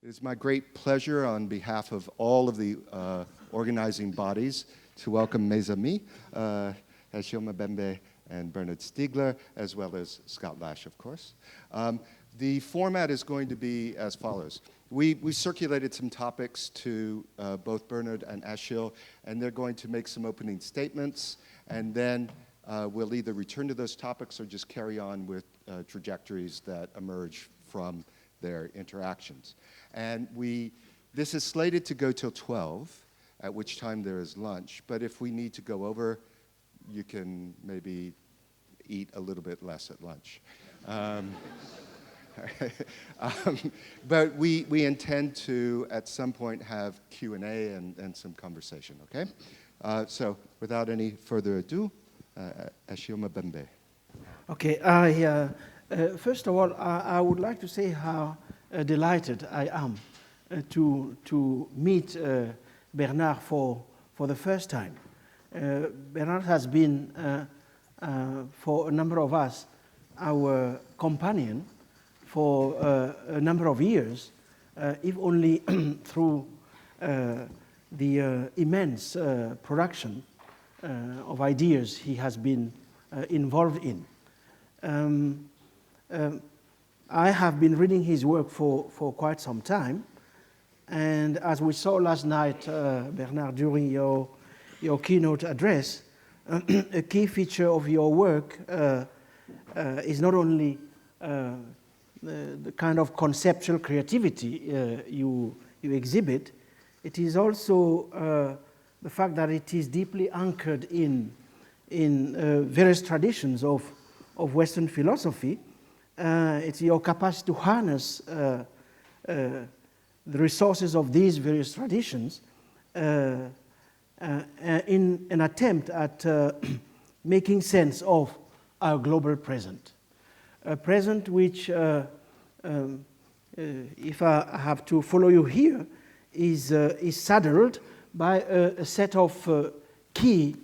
It is my great pleasure on behalf of all of the organizing bodies to welcome mes amis, Achille Mbembe and Bernard Stiegler, as well as Scott Lash, of course. The format is going to be as follows. We circulated some topics to both Bernard and Achille, and they're going to make some opening statements, and then we'll either return to those topics or just carry on with trajectories that emerge from their interactions. And this is slated to go till 12, at which time there is lunch, but if we need to go over, you can maybe eat a little bit less at lunch. But we intend to, at some point, have Q&A and some conversation, okay? So without any further ado, Achille Mbembe. Okay, first of all, I would like to say how delighted I am to meet Bernard for the first time. Bernard has been, for a number of us, our companion for a number of years, if only through the immense production of ideas he has been involved in. I have been reading his work for quite some time, and as we saw last night, Bernard, during your keynote address, a key feature of your work is not only the kind of conceptual creativity you exhibit, it is also the fact that it is deeply anchored in various traditions of Western philosophy. It's your capacity to harness the resources of these various traditions in an attempt at making sense of our global present. A present which, if I have to follow you here, is saddled by a set of key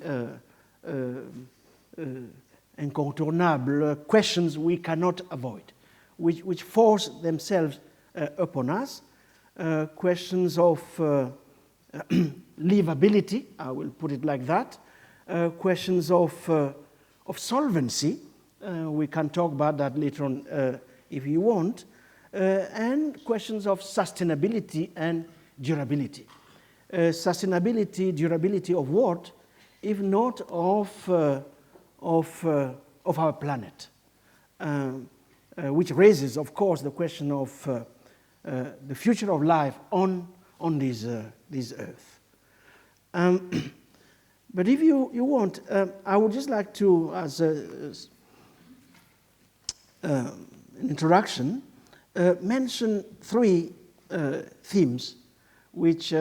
incontournable questions we cannot avoid, which force themselves upon us, questions of livability, I will put it like that, questions of solvency, we can talk about that later on if you want, and questions of sustainability and durability. Sustainability, durability of what, if not of our planet, which raises, of course, the question of the future of life on this earth. But if you want, I would just like to, as an introduction, mention three themes which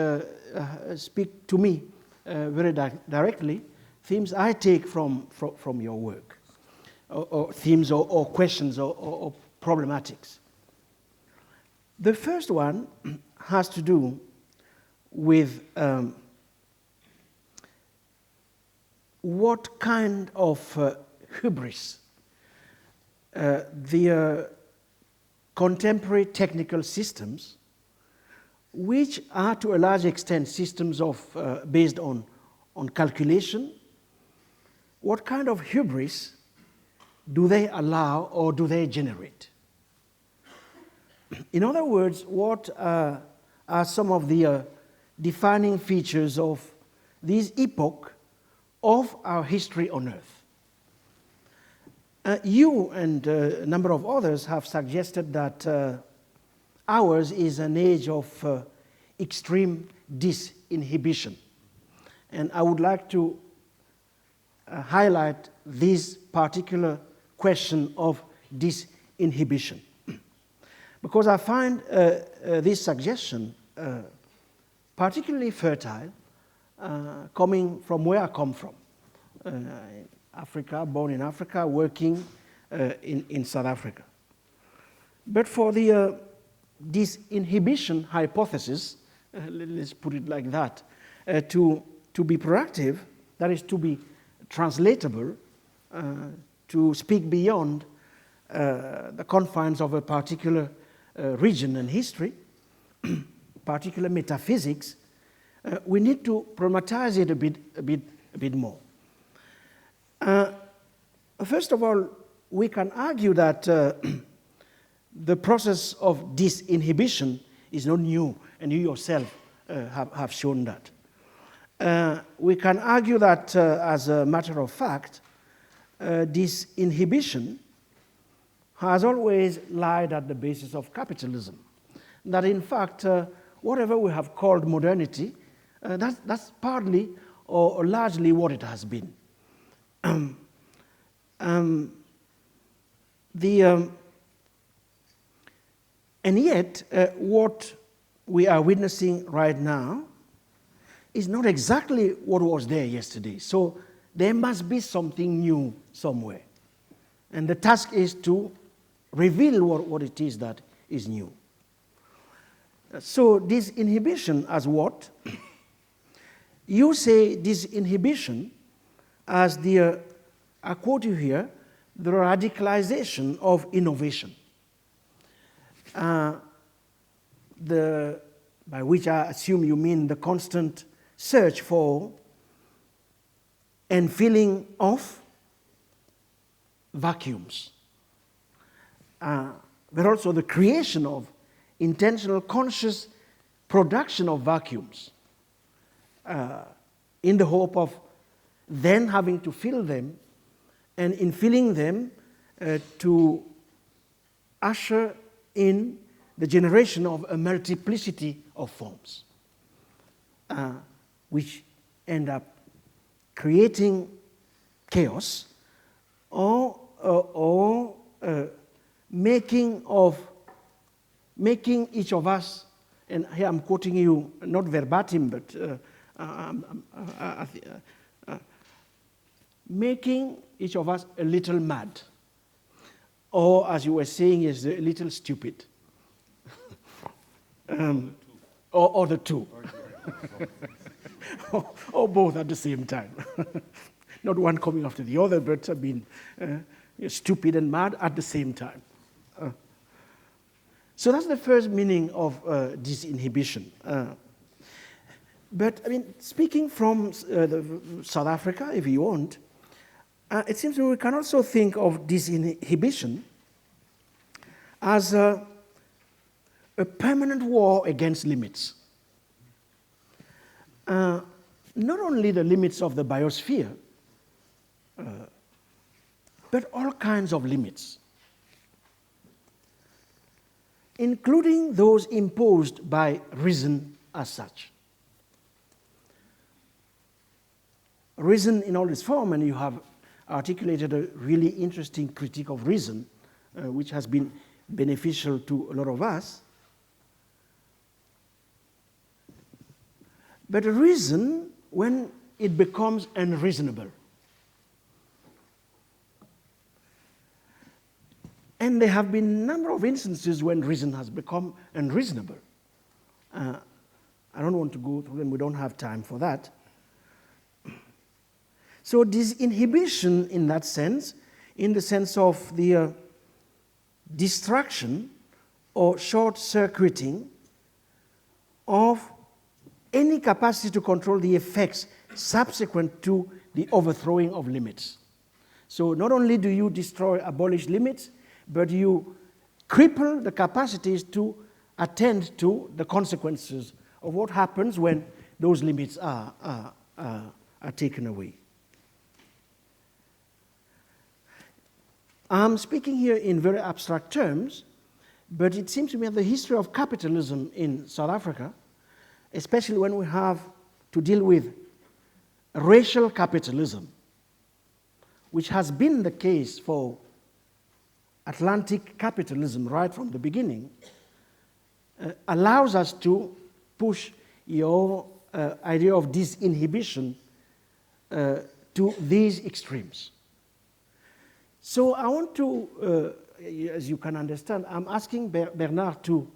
speak to me very directly, themes I take from your work, or themes or questions or problematics. The first one has to do with what kind of hubris the contemporary technical systems, which are to a large extent systems of based on calculation, what kind of hubris do they allow or do they generate? In other words, what are some of the defining features of this epoch of our history on Earth? You and a number of others have suggested that ours is an age of extreme disinhibition. And I would like to highlight this particular question of disinhibition, because I find this suggestion particularly fertile, coming from where I come from, Africa, born in Africa, working in South Africa. But for the disinhibition hypothesis, let's put it like that, to be proactive, that is to be translatable, to speak beyond the confines of a particular region and history, particular metaphysics, we need to problematize it a bit more. First of all, we can argue that the process of disinhibition is not new, and you yourself have shown that. We can argue that, as a matter of fact, disinhibition has always lied at the basis of capitalism. That in fact, whatever we have called modernity, that's partly or largely what it has been. And yet, what we are witnessing right now is not exactly what was there yesterday. So there must be something new somewhere. And the task is to reveal what it is that is new. So disinhibition as what? You say disinhibition as the, I quote you here, the radicalization of innovation. By which I assume you mean the constant search for and filling of vacuums. But also the creation of intentional, conscious production of vacuums in the hope of then having to fill them, and in filling them to usher in the generation of a multiplicity of forms, which end up creating chaos or making each of us, and here I'm quoting you not verbatim, but making each of us a little mad, or as you were saying, is a little stupid, or the two, or both at the same time. Not one coming after the other, but being stupid and mad at the same time. So that's the first meaning of disinhibition. But I mean, speaking from South Africa, if you want, it seems we can also think of disinhibition as a permanent war against limits. Not only the limits of the biosphere, but all kinds of limits, including those imposed by reason as such. Reason in all its form, and you have articulated a really interesting critique of reason, which has been beneficial to a lot of us. But reason, when it becomes unreasonable, and there have been a number of instances when reason has become unreasonable. I don't want to go through them, we don't have time for that. So disinhibition in that sense, in the sense of the distraction or short-circuiting of any capacity to control the effects subsequent to the overthrowing of limits. So not only do you abolish limits, but you cripple the capacities to attend to the consequences of what happens when those limits are taken away. I'm speaking here in very abstract terms, but it seems to me that the history of capitalism in South Africa, especially when we have to deal with racial capitalism, which has been the case for Atlantic capitalism right from the beginning, allows us to push your idea of disinhibition to these extremes. So I want to, as you can understand, I'm asking Bernard to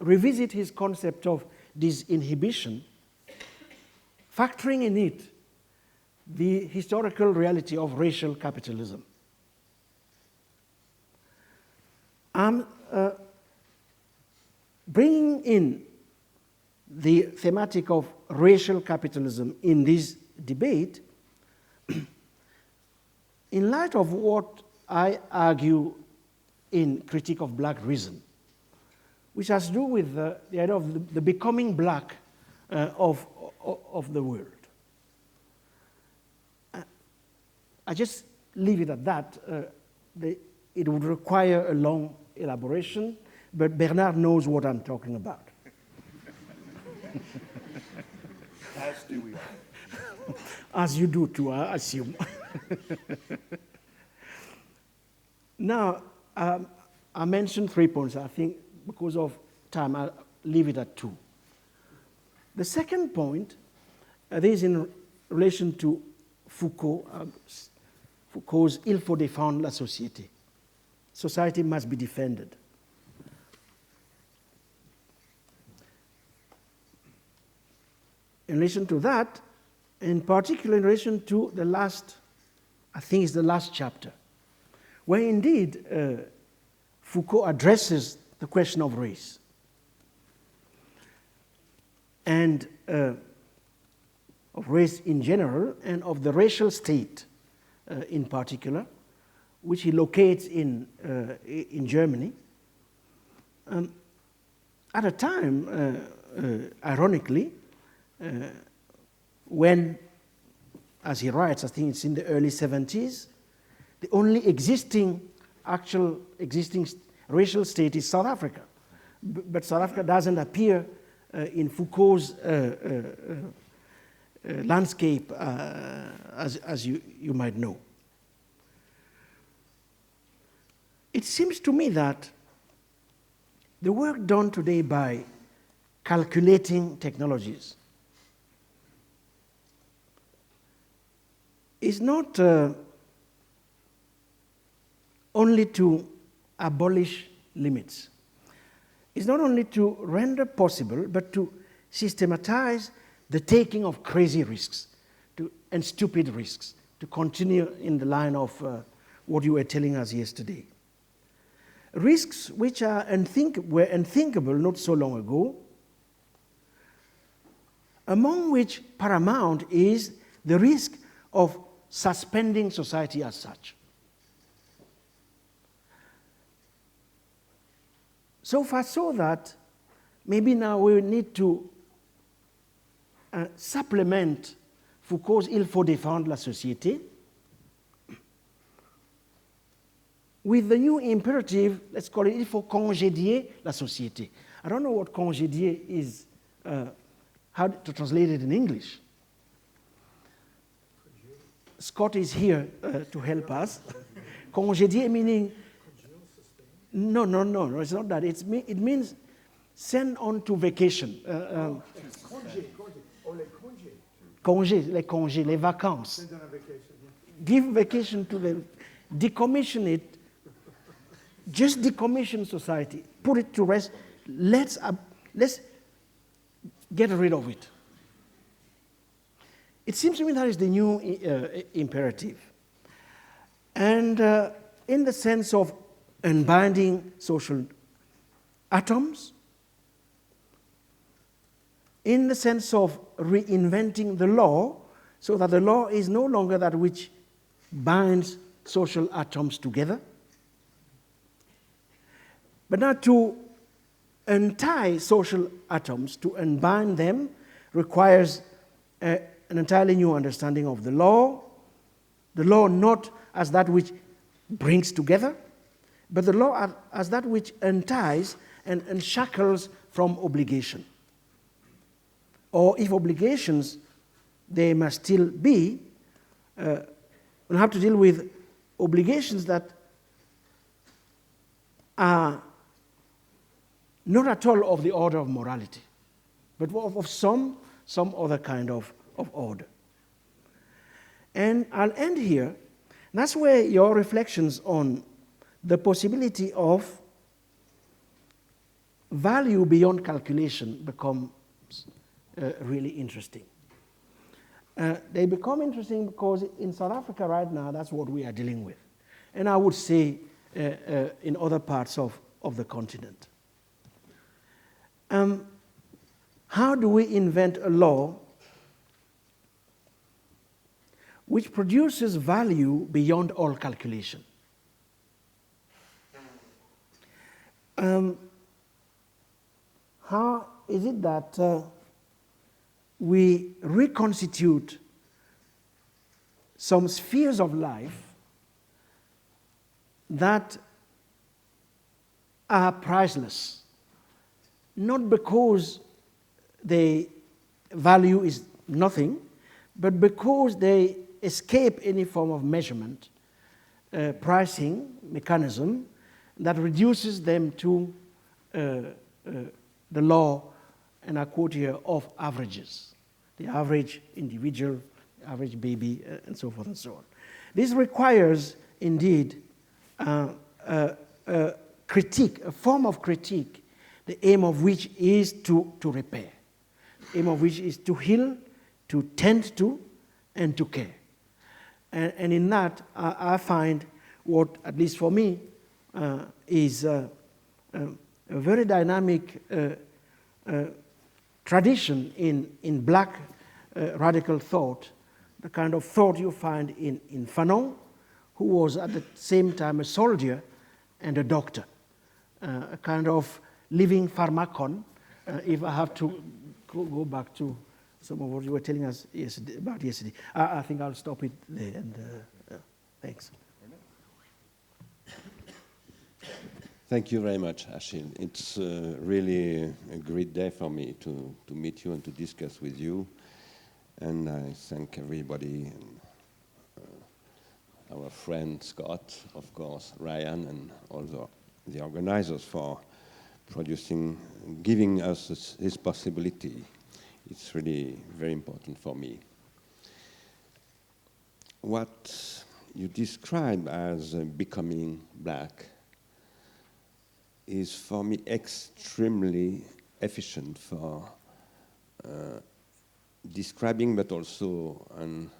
revisit his concept of disinhibition, factoring in it the historical reality of racial capitalism. I'm bringing in the thematic of racial capitalism in this debate, in light of what I argue in Critique of Black Reason, which has to do with the idea of the becoming black of the world. I just leave it at that. It would require a long elaboration, but Bernard knows what I'm talking about. As do we all. As you do too, I assume. Now, I mentioned 3 points. I think because of time, I'll leave it at 2. The second point, this is in relation to Foucault, Foucault's Il faut défendre la société. Society must be defended. In relation to that, in particular in relation to the last, I think it's the last chapter, where indeed Foucault addresses the question of race and of race in general and of the racial state in particular, which he locates in Germany, at a time, ironically, when, as he writes, I think it's in the early 70s, the only existing racial state is South Africa. But South Africa doesn't appear in Foucault's landscape, as you might know. It seems to me that the work done today by calculating technologies is not only to abolish limits. It's not only to render possible, but to systematize the taking of crazy risks and stupid risks, to continue in the line of what you were telling us yesterday. Risks which were unthinkable not so long ago, among which paramount is the risk of suspending society as such. So far so that maybe now we need to supplement Foucault's Il faut défendre la société with the new imperative, let's call it, il faut congédier la société. I don't know what congédier is, how to translate it in English. Scott is here to help us. Congédier meaning, no, it's not that. It means send on to vacation. Les congés, les vacances. Give vacation to them, decommission it, just decommission society, put it to rest. Let's get rid of it. It seems to me that is the new imperative. And in the sense of unbinding social atoms, in the sense of reinventing the law, so that the law is no longer that which binds social atoms together, but now to untie social atoms, to unbind them, requires an entirely new understanding of the law not as that which brings together, but the law as that which unties and unshackles from obligation. Or if obligations, they must still be, we'll have to deal with obligations that are not at all of the order of morality, but of some other kind of order. And I'll end here. That's where your reflections on the possibility of value beyond calculation become really interesting. They become interesting because in South Africa right now, that's what we are dealing with. And I would say in other parts of the continent. How do we invent a law which produces value beyond all calculation? How is it that we reconstitute some spheres of life that are priceless, not because the value is nothing, but because they escape any form of measurement, pricing mechanism that reduces them to the law, and I quote here, of averages, the average individual, average baby, and so forth and so on. This requires, indeed, a critique, a form of critique, the aim of which is to repair, the aim of which is to heal, to tend to, and to care. And in that, I find what, at least for me, is a very dynamic tradition in black radical thought, the kind of thought you find in Fanon, who was at the same time a soldier and a doctor, a kind of living pharmacon. If I have to go back to some of what you were telling us about yesterday, I think I'll stop it there, and thanks. Thank you very much, Achille. It's really a great day for me to meet you and to discuss with you. And I thank everybody, and our friend Scott, of course, Ryan, and all the organizers for giving us this possibility. It's really very important for me. What you describe as becoming black is for me extremely efficient for describing, but also, and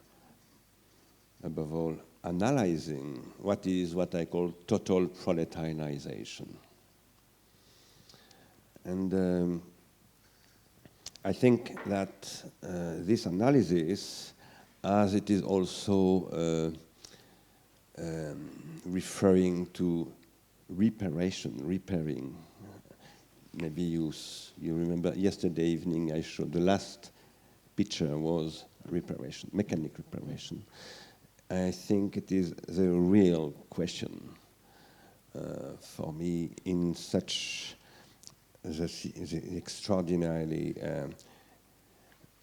above all, analyzing what I call total proletarianization. And I think that this analysis, as it is also referring to repairing. Maybe you remember yesterday evening I showed the last picture was reparation, mechanic reparation. I think it is the real question for me in such the extraordinarily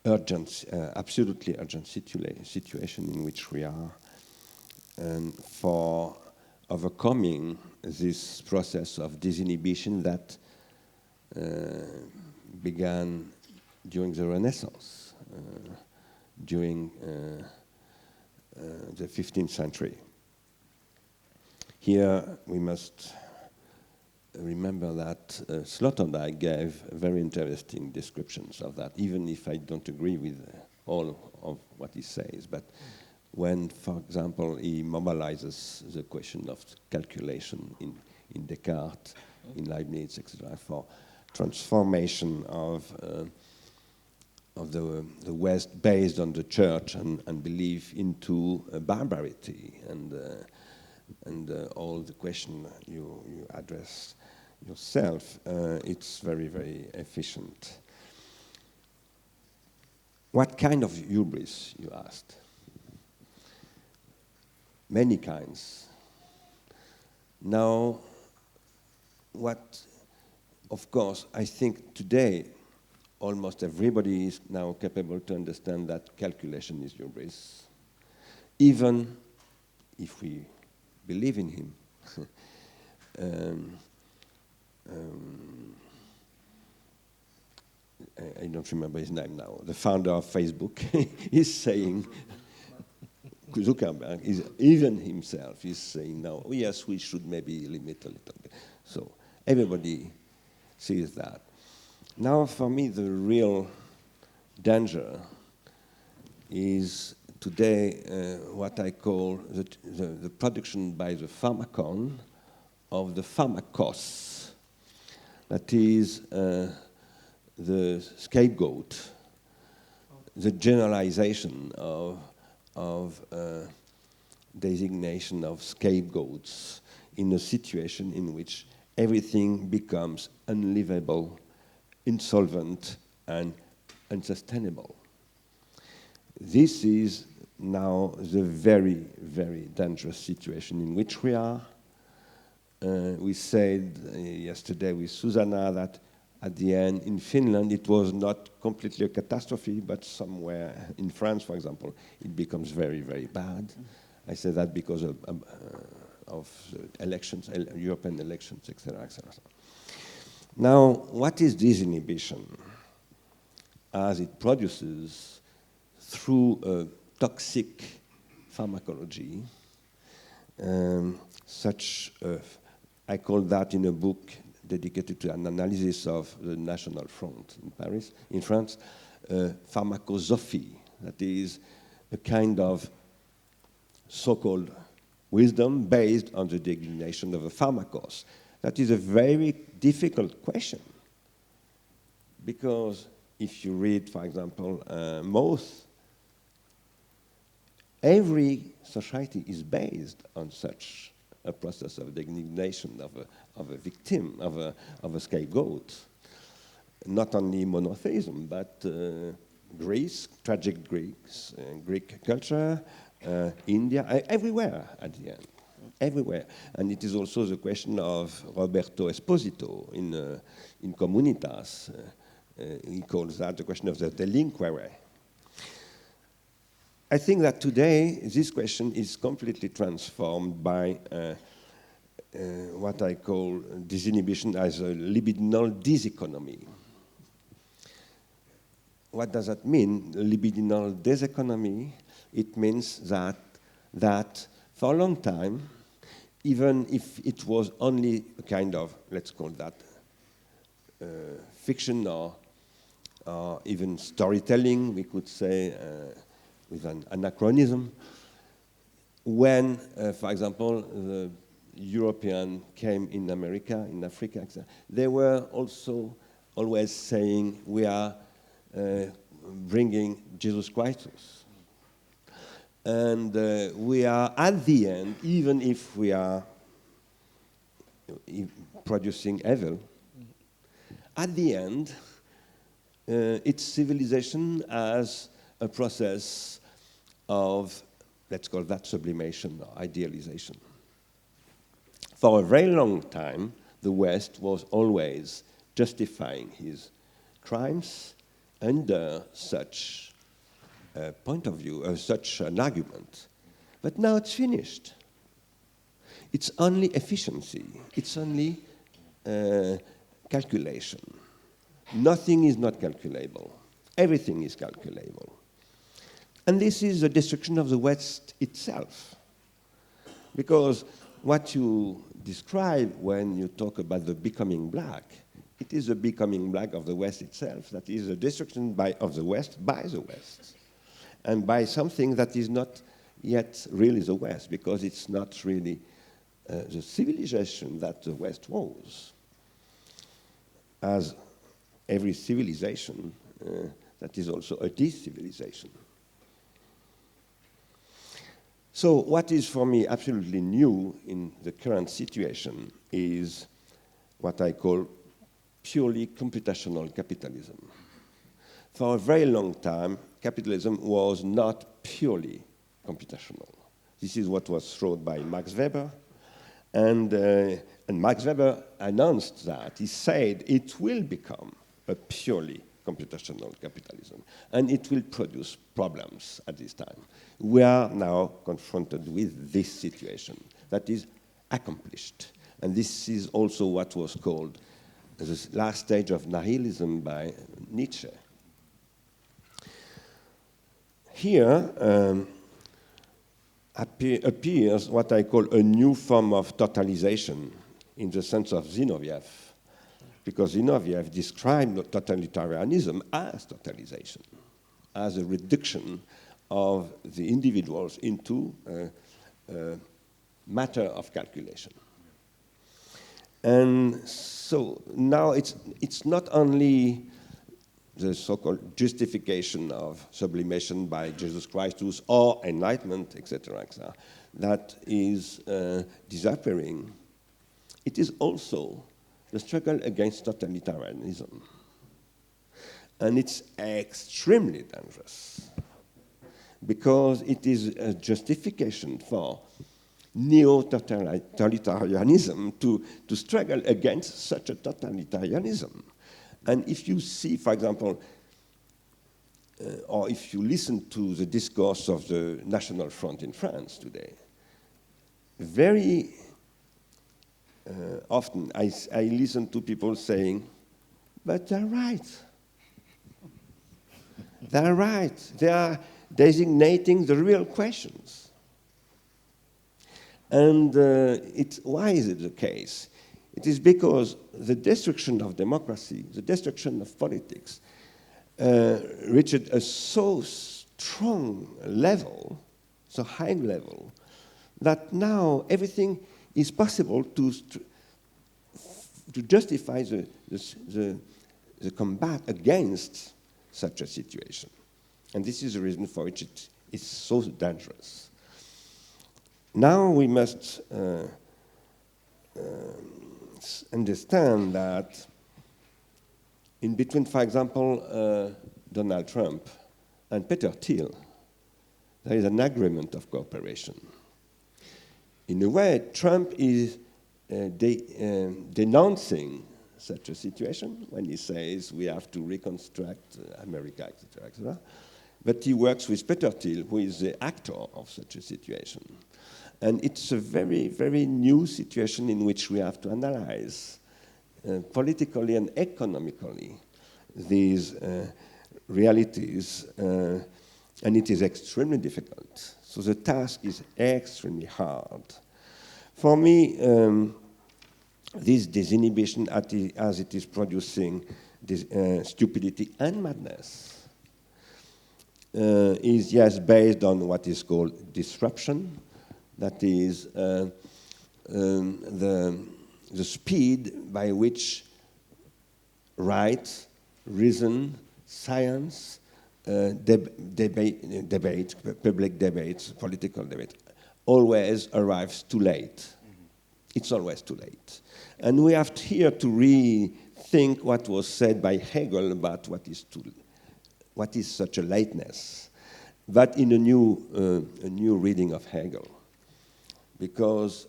urgent, absolutely urgent situation in which we are, and for overcoming this process of disinhibition that began during the Renaissance, during the 15th century. Here we must remember that Sloterdijk gave very interesting descriptions of that, even if I don't agree with all of what he says. But when, for example, he mobilizes the question of calculation in Descartes, in Leibniz, etc., for transformation of the West based on the church and belief into barbarity, and all the question you address yourself, it's very, very efficient. What kind of hubris, you asked? Many kinds. Now, of course, I think today almost everybody is now capable to understand that calculation is hubris, even if we believe in him. I don't remember his name now. The founder of Facebook is saying, Zuckerberg, even himself is saying now, oh yes, we should maybe limit a little bit. So everybody sees that. Now for me, the real danger is today what I call the production by the pharmacon of the pharmakos. That is the scapegoat, the generalization of designation of scapegoats in a situation in which everything becomes unlivable, insolvent, and unsustainable. This is now the very, very dangerous situation in which we are. We said yesterday with Susanna that at the end, in Finland, it was not completely a catastrophe, but somewhere in France, for example, it becomes very, very bad. I say that because of elections, European elections, etc., etc. Now, what is disinhibition? As it produces through a toxic pharmacology, I call that in a book dedicated to an analysis of the National Front in Paris, in France, pharmacosophie, that is a kind of so-called wisdom based on the designation of a pharmacos. That is a very difficult question, because if you read, for example, every society is based on such a process of designation of a victim, of a scapegoat. Not only monotheism, but Greece, tragic Greeks, Greek culture, India, everywhere at the end, everywhere. And it is also the question of Roberto Esposito in Comunitas. He calls that the question of the delinquere. I think that today this question is completely transformed by what I call disinhibition as a libidinal diseconomy. What does that mean, libidinal diseconomy? It means that for a long time, even if it was only a kind of, let's call that, fiction or even storytelling, we could say, with an anachronism, when, for example, the European came in America, in Africa, etc., they were also always saying, we are bringing Jesus Christ. And we are, at the end, even if we are producing evil, at the end, it's civilization as a process of, let's call that sublimation or idealization. For a very long time, the West was always justifying his crimes under such a point of view, such an argument. But now it's finished. It's only efficiency. It's only calculation. Nothing is not calculable. Everything is calculable. And this is the destruction of the West itself. Because what you describe when you talk about the becoming black, it is the becoming black of the West itself. That is the destruction of the West by the West. And by something that is not yet really the West, because it's not really the civilization that the West was. As every civilization, that is also a de-civilization. So what is for me absolutely new in the current situation is what I call purely computational capitalism. For a very long time, capitalism was not purely computational. This is what was thought by Max Weber, and Max Weber announced that. He said it will become a purely computational capitalism, and it will produce problems at this time. We are now confronted with this situation that is accomplished, and this is also what was called the last stage of nihilism by Nietzsche. Here appears what I call a new form of totalization in the sense of Zinoviev, because Zinoviev described totalitarianism as totalization, as a reduction of the individuals into a matter of calculation. And so now it's not only the so-called justification of sublimation by Jesus Christus or enlightenment, etc., etc., that is disappearing. It is also the struggle against totalitarianism. And it's extremely dangerous because it is a justification for neo-totalitarianism to struggle against such a totalitarianism. And if you see, for example, or if you listen to the discourse of the National Front in France today, very often I listen to people saying, but they're right. They're right. They are designating the real questions. And why is it the case? It is because the destruction of democracy, the destruction of politics, reached a so strong level, so high level, that now everything is possible to justify the combat against such a situation. And this is the reason for which it is so dangerous. Now we must understand that in between, for example, Donald Trump and Peter Thiel, there is an agreement of cooperation. In a way, Trump is denouncing such a situation when he says we have to reconstruct America, etc., etc. But he works with Peter Thiel, who is the actor of such a situation. And it's a very, very new situation in which we have to analyze politically and economically these realities, and it is extremely difficult. So the task is extremely hard. For me, this disinhibition, as it is producing this, stupidity and madness, is yes based on what is called disruption. That is the speed by which right, reason, science, debate, public debates, political debate, always arrives too late. Mm-hmm. It's always too late. And we have here to rethink what was said by Hegel about what is such a lateness, but in a new reading of Hegel. Because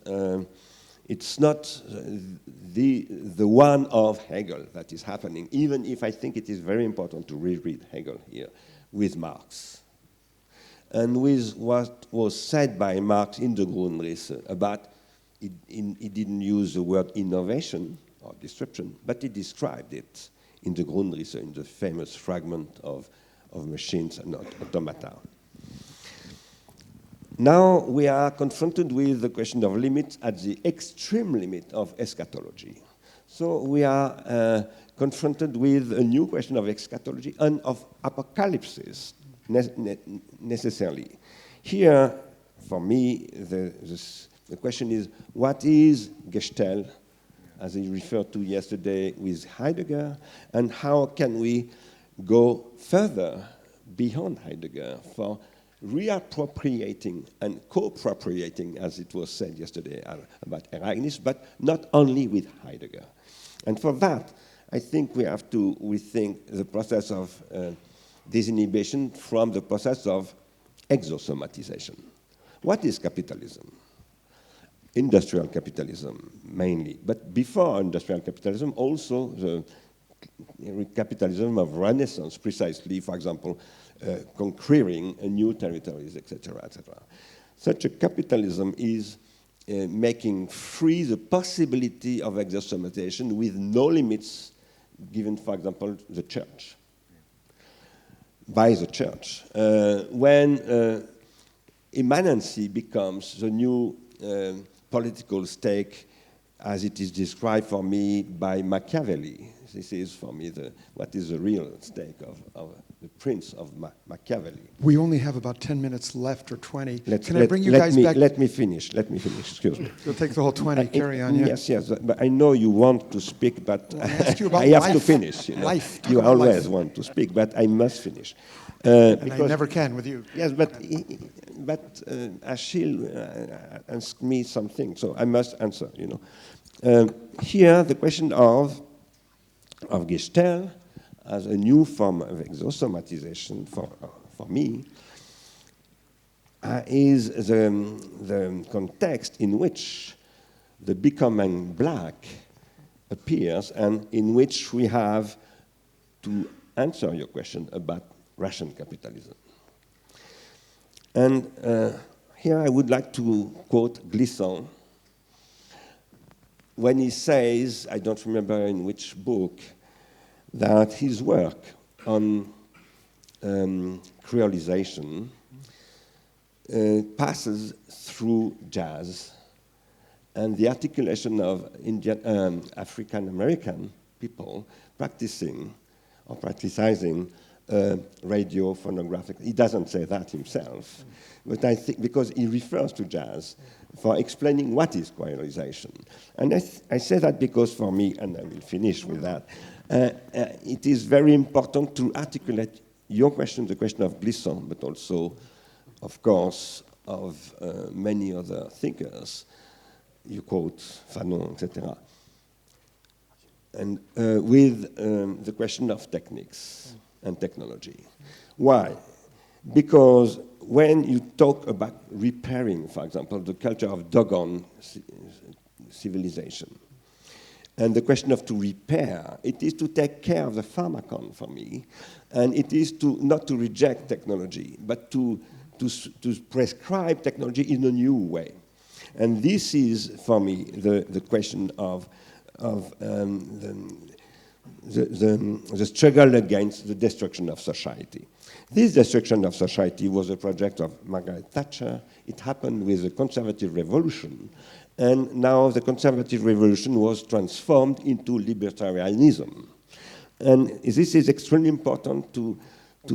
it's not the one of Hegel that is happening, even if I think it is very important to reread Hegel here with Marx. And with what was said by Marx in the Grundrisse about, he didn't use the word innovation or disruption, but he described it in the Grundrisse, in the famous fragment of machines and automata. Now we are confronted with the question of limits at the extreme limit of eschatology. So we are confronted with a new question of eschatology and of apocalypse necessarily. Here, for me, the question is, what is Gestalt, as I referred to yesterday with Heidegger, and how can we go further beyond Heidegger for reappropriating and co-appropriating, as it was said yesterday about Organised, but not only with Heidegger. And for that, I think we have to rethink the process of disinhibition from the process of exosomatization. What is capitalism? Industrial capitalism, mainly. But before industrial capitalism, also the capitalism of Renaissance, precisely, for example, conquering new territories, etc., etc. Such a capitalism is making free the possibility of exosomatization with no limits given, for example, the church, by the church. When immanency becomes the new political stake as it is described for me by Machiavelli. This is for me what is the real stake of the Prince of Machiavelli. We only have about 10 minutes left, or 20. Let me finish, excuse me. You'll take the whole 20, carry on, yeah. Yes, but I know you want to speak, but well, I asked you about I have life. to finish. Life. You always want to speak, but I must finish. And I never can with you. Yes, but Achille asked me something, so I must answer, Here, the question of Gestalt as a new form of exosomatization for me is the context in which the becoming black appears and in which we have to answer your question about Russian capitalism. And here I would like to quote Glissant when he says, I don't remember in which book, that his work on creolization passes through jazz and the articulation of African American people practicing or practicing radio phonographic. He doesn't say that himself, but I think because he refers to jazz for explaining what is creolization. And I say that because for me, and I will finish with that, it is very important to articulate your question, the question of Glissant, but also, of course, of many other thinkers. You quote Fanon, etc. And with the question of techniques and technology. Why? Because when you talk about repairing, for example, the culture of Dogon civilization, and the question of to repair, it is to take care of the pharmacon for me, and it is to not to reject technology, but to prescribe technology in a new way. And this is, for me, the question of the struggle against the destruction of society. This destruction of society was a project of Margaret Thatcher. It happened with the Conservative Revolution. And now the Conservative Revolution was transformed into libertarianism. And this is extremely important to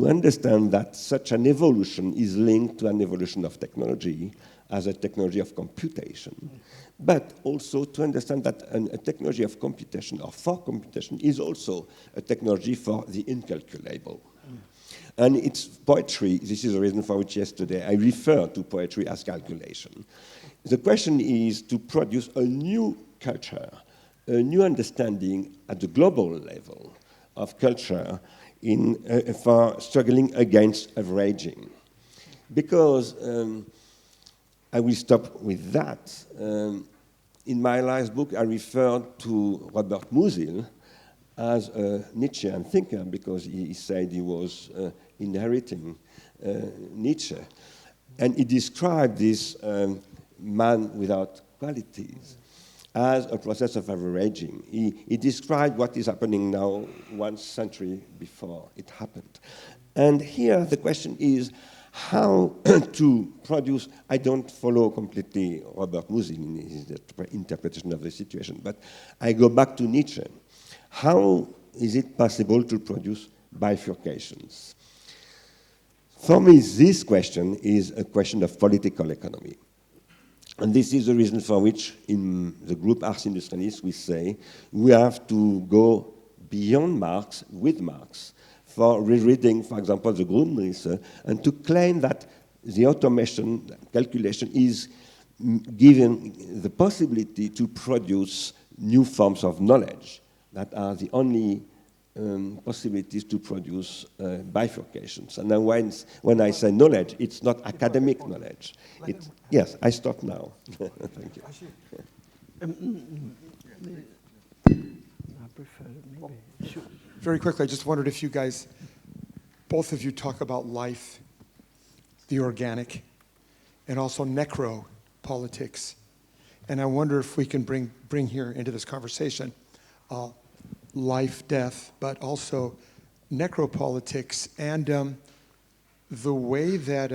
understand that such an evolution is linked to an evolution of technology as a technology of computation, but also to understand that a technology of computation or for computation is also a technology for the incalculable. And it's poetry. This is the reason for which yesterday I refer to poetry as calculation. The question is to produce a new culture, a new understanding at the global level of culture for struggling against averaging. Because I will stop with that. In my last book, I referred to Robert Musil as a Nietzschean thinker because he said he was inheriting Nietzsche. And he described this man without qualities as a process of averaging. He described what is happening now 1 century before it happened. And here the question is how to produce. I don't follow completely Robert Musil in his interpretation of the situation, but I go back to Nietzsche. How is it possible to produce bifurcations? For me, this question is a question of political economy. And this is the reason for which in the group Ars Industrialis we say we have to go beyond Marx, with Marx, for rereading, for example, the Grundrisse, and to claim that the automation calculation is given the possibility to produce new forms of knowledge that are the only possibilities to produce bifurcations. And then when I say knowledge, it's not academic knowledge. Yes, I stop now. Thank you. I prefer maybe. Very quickly, I just wondered if you guys, both of you talk about life, the organic, and also necropolitics. And I wonder if we can bring here into this conversation life, death, but also necropolitics and the way that,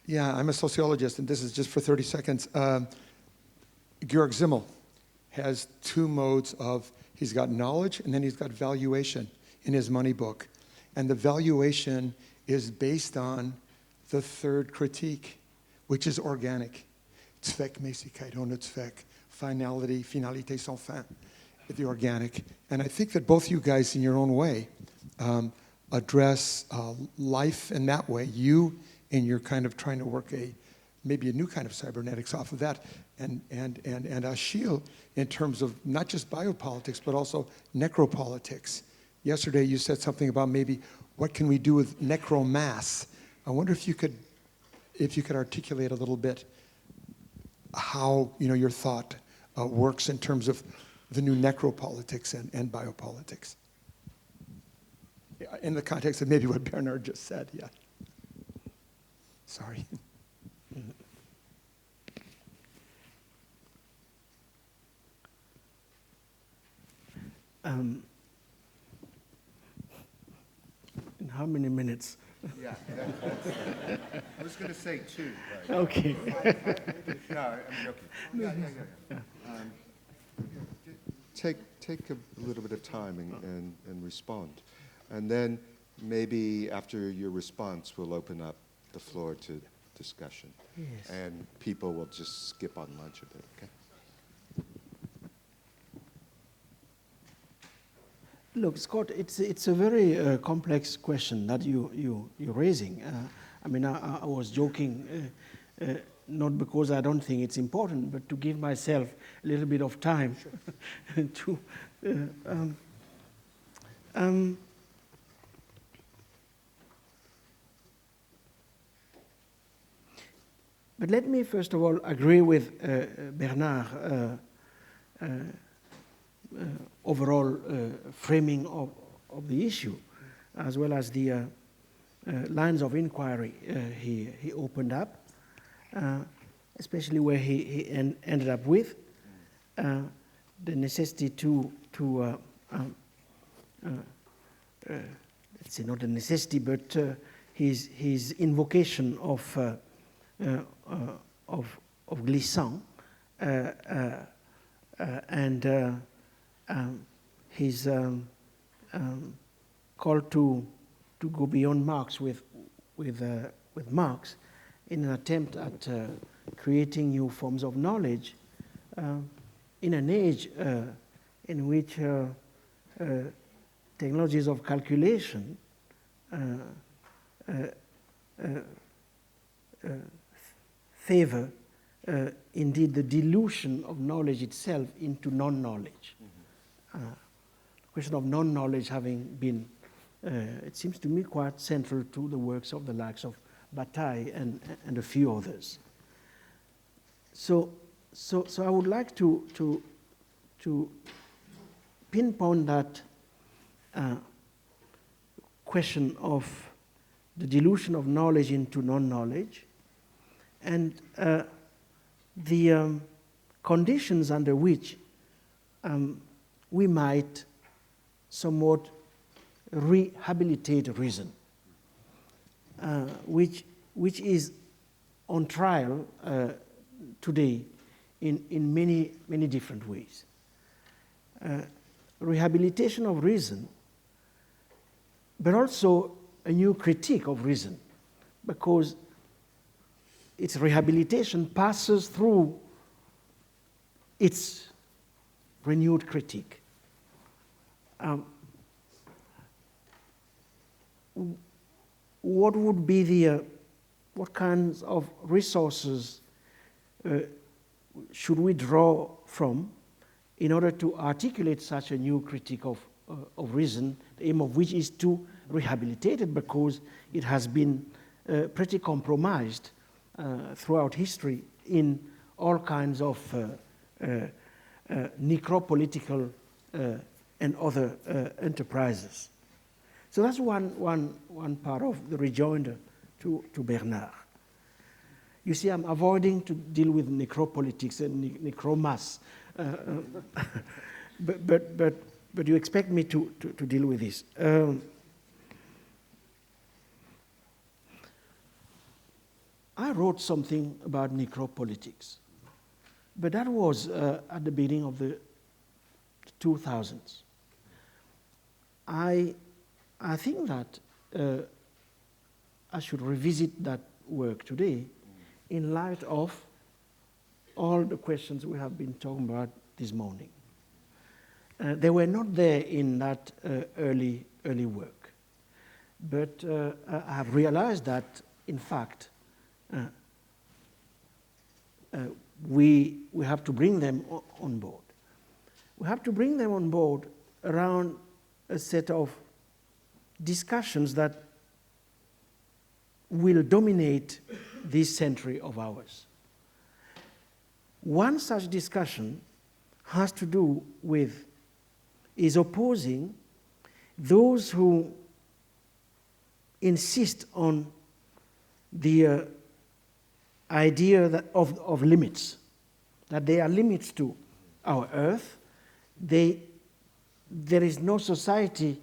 yeah, I'm a sociologist, and this is just for 30 seconds. Georg Simmel has two modes of, he's got knowledge and then he's got valuation in his money book. And the valuation is based on the third critique, which is organic. Zweckmäßigkeit ohne Zweck, finality, finalité sans fin, the organic. And I think that both you guys in your own way address life in that way. You in your kind of trying to work maybe a new kind of cybernetics off of that, and Achille in terms of not just biopolitics, but also necropolitics. Yesterday you said something about maybe what can we do with necromass. I wonder if you could articulate a little bit how your thought works in terms of the new necropolitics and biopolitics. In the context of maybe what Bernard just said, yeah. Sorry. In how many minutes? Yeah. I was going to say 2. But Okay. no, I'm joking. Yeah. Take a little bit of time and respond. And then maybe after your response, we'll open up the floor to discussion. Yes. And people will just skip on lunch a bit, okay? Look, Scott, it's a very complex question that you're raising. I mean, I was joking, not because I don't think it's important, but to give myself a little bit of time to. But let me first of all agree with Bernard. Overall framing of the issue, as well as the lines of inquiry he opened up, especially where he ended up with the necessity to let's say not the necessity, but his invocation of Glissant and his call to go beyond Marx with Marx in an attempt at creating new forms of knowledge in an age in which technologies of calculation favor indeed the dilution of knowledge itself into non-knowledge. The question of non-knowledge having been, it seems to me, quite central to the works of the likes of Bataille and a few others. So I would like to pinpoint that question of the dilution of knowledge into non-knowledge and the conditions under which we might somewhat rehabilitate reason, which is on trial today in many different ways. Rehabilitation of reason, but also a new critique of reason, because its rehabilitation passes through its renewed critique. What would be what kinds of resources should we draw from in order to articulate such a new critique of reason, the aim of which is to rehabilitate it because it has been pretty compromised throughout history in all kinds of necropolitical and other enterprises. So that's one part of the rejoinder to Bernard. You see, I'm avoiding to deal with necropolitics and necromass, but you expect me to deal with this. I wrote something about necropolitics but that was at the beginning of the 2000s. I think that I should revisit that work today in light of all the questions we have been talking about this morning. They were not there in that early work, but I have realized that, in fact, we have to bring them on board. We have to bring them on board around a set of discussions that will dominate this century of ours. One such discussion has to do with, is opposing those who insist on the idea that of limits, that there are limits to our Earth. There is no society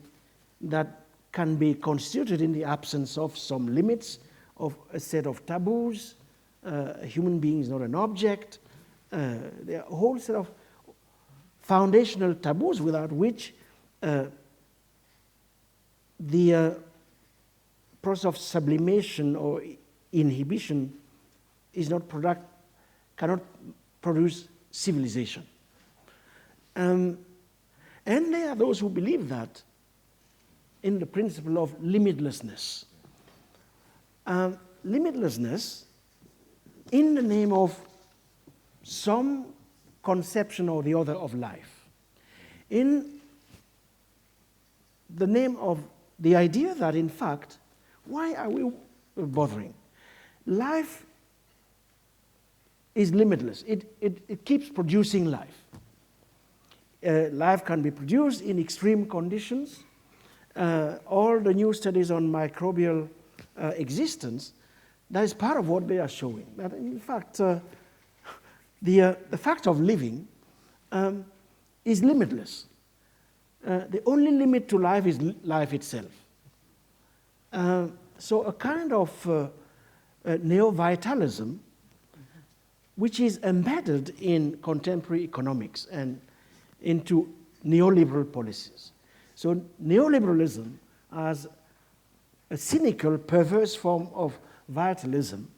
that can be constituted in the absence of some limits, of a set of taboos. A human being is not an object. There are a whole set of foundational taboos without which the process of sublimation or inhibition is not cannot produce civilization. And there are those who believe that in the principle of limitlessness. Limitlessness in the name of some conception or the other of life. In the name of the idea that, in fact, why are we bothering? Life is limitless. It keeps producing life. Life can be produced in extreme conditions. All the new studies on microbial existence, that is part of what they are showing. That in fact, the fact of living is limitless. The only limit to life is life itself. So a kind of neo-vitalism, which is embedded in contemporary economics and into neoliberal policies. So neoliberalism as a cynical, perverse form of vitalism,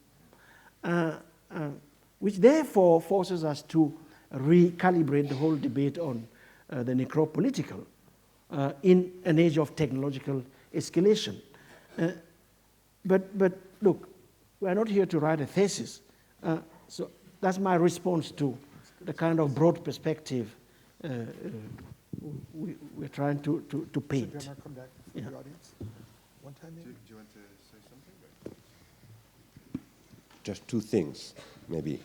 which therefore forces us to recalibrate the whole debate on the necropolitical in an age of technological escalation. But look, we are not here to write a thesis. So that's my response to the kind of broad perspective we're trying to paint. So, come back to the audience. One time, maybe? Do you want to say something? Just two things, maybe.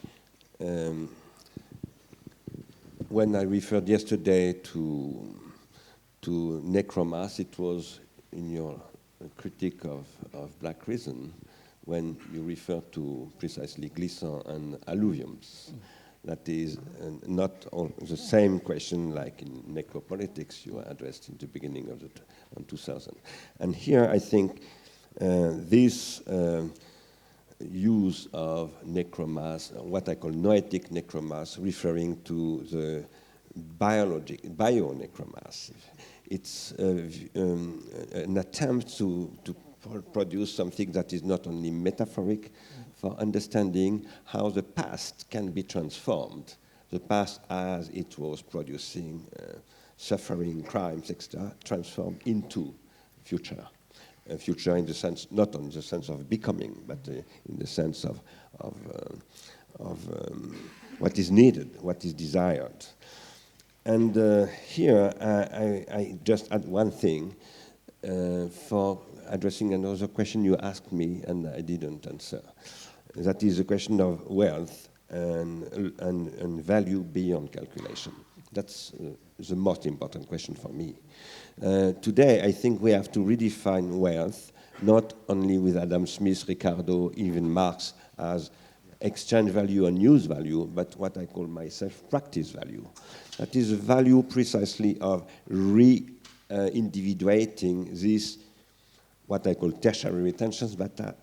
When I referred yesterday to necromass, it was in your critique of Black Reason, when you refer to precisely glissant and alluviums. That is not the same question like in necropolitics you addressed in the beginning of the 2000. And here I think this use of necromass, what I call noetic necromass, referring to the bio-necromass. It's an attempt to produce something that is not only metaphoric for understanding how the past can be transformed. The past as it was producing suffering, crimes, etc., transformed into future. Future in the sense, not in the sense of becoming, but in the sense of what is needed, what is desired. And here I just add one thing for addressing another question you asked me and I didn't answer. That is the question of wealth and value beyond calculation. That's the most important question for me. Today, I think we have to redefine wealth, not only with Adam Smith, Ricardo, even Marx, as exchange value and use value, but what I call myself practice value. That is the value precisely of re-individuating this, what I call tertiary retentions, but that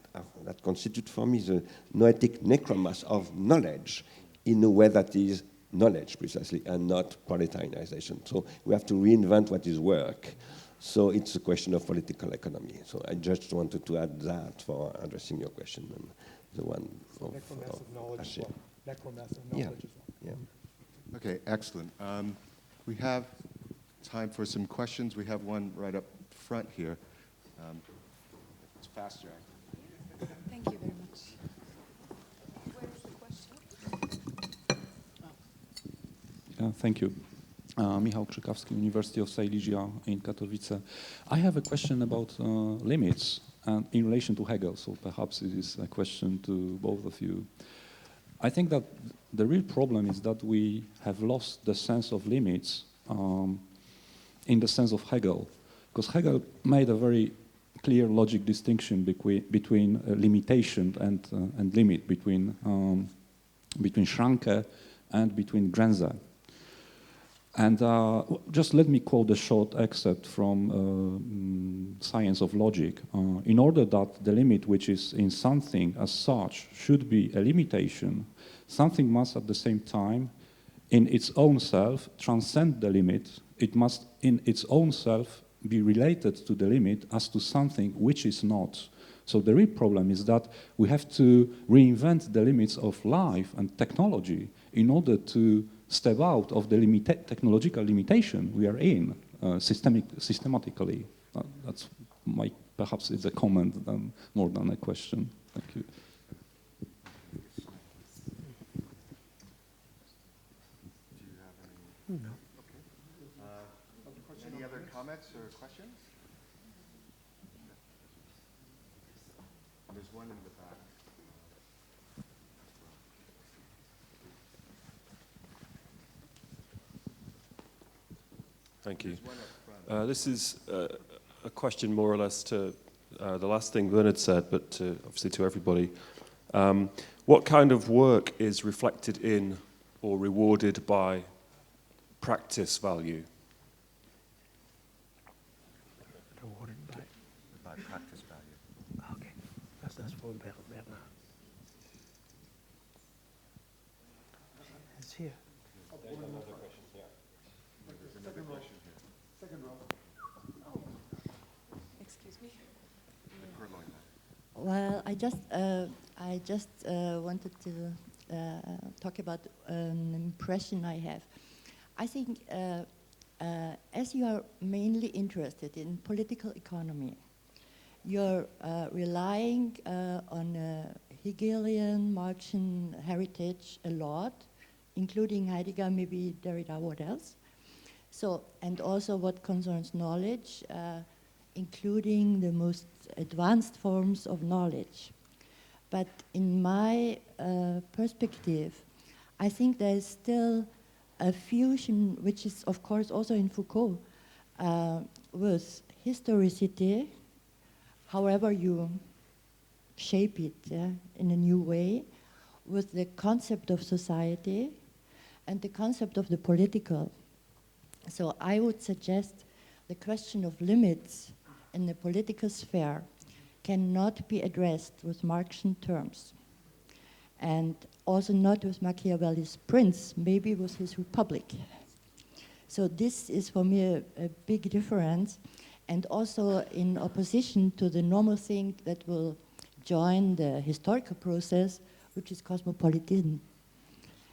constitute for me the noetic necromass of knowledge in a way that is knowledge precisely and not politicization. So we have to reinvent what is work. So it's a question of political economy. So I just wanted to add that for addressing your question and the one of Necromassive knowledge as Achille. well. Necromassive knowledge as well. Yeah. Okay, excellent. We have time for some questions. We have one right up front here. It's faster. Thank you very much. Where is the question? Thank you. Michał Krzykawski, University of Silesia in Katowice. I have a question about limits and in relation to Hegel, so perhaps it is a question to both of you. I think that the real problem is that we have lost the sense of limits in the sense of Hegel, because Hegel made a very clear logic distinction between limitation and limit, between Schranke and between Grenze. And just let me quote a short excerpt from Science of Logic. In order that the limit which is in something as such should be a limitation, something must at the same time in its own self transcend the limit. It must in its own self be related to the limit as to something which is not. So the real problem is that we have to reinvent the limits of life and technology in order to step out of the technological limitation we are in systematically. That's perhaps it's a comment more than a question. Thank you. Do you have any? No. Okay. Any other comments or questions? There's one in the back. Thank you. This is a question more or less to the last thing Bernard said, but obviously to everybody. What kind of work is reflected in or rewarded by practice value? Rewarded By practice value. Okay, that's for Bernard. It's here. Excuse me. Well, I just wanted to talk about an impression I have. I think as you are mainly interested in political economy, you're relying on Hegelian Marxian heritage a lot, including Heidegger, maybe Derrida, what else? So, and also what concerns knowledge, including the most advanced forms of knowledge. But in my perspective, I think there is still a fusion, which is of course also in Foucault, with historicity, however you shape it in a new way, with the concept of society and the concept of the political. So I would suggest the question of limits in the political sphere cannot be addressed with Marxian terms, and also not with Machiavelli's Prince, maybe with his Republic. So this is for me a big difference, and also in opposition to the normal thing that will join the historical process, which is cosmopolitanism.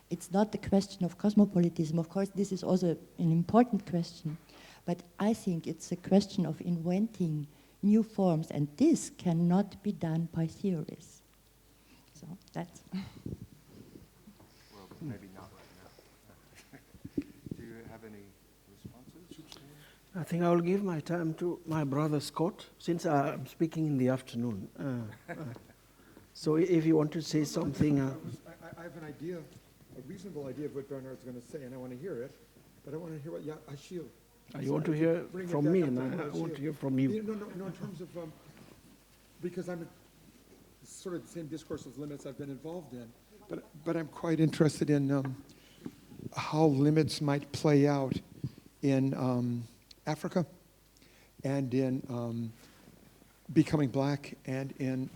It's not the question of cosmopolitanism. Of course, this is also an important question, but I think it's a question of inventing new forms, and this cannot be done by theorists. So that's... Well, maybe not right now. Do you have any responses? I think I will give my time to my brother Scott, since I'm speaking in the afternoon. So if you want to say something... I have an idea, a reasonable idea of what Bernard's going to say, and I want to hear it, but I want to hear what Achille. You want to hear from me, and I want to hear from you. No, in terms of, because I'm sort of the same discourse of limits I've been involved in, but I'm quite interested in how limits might play out in Africa and in becoming black and in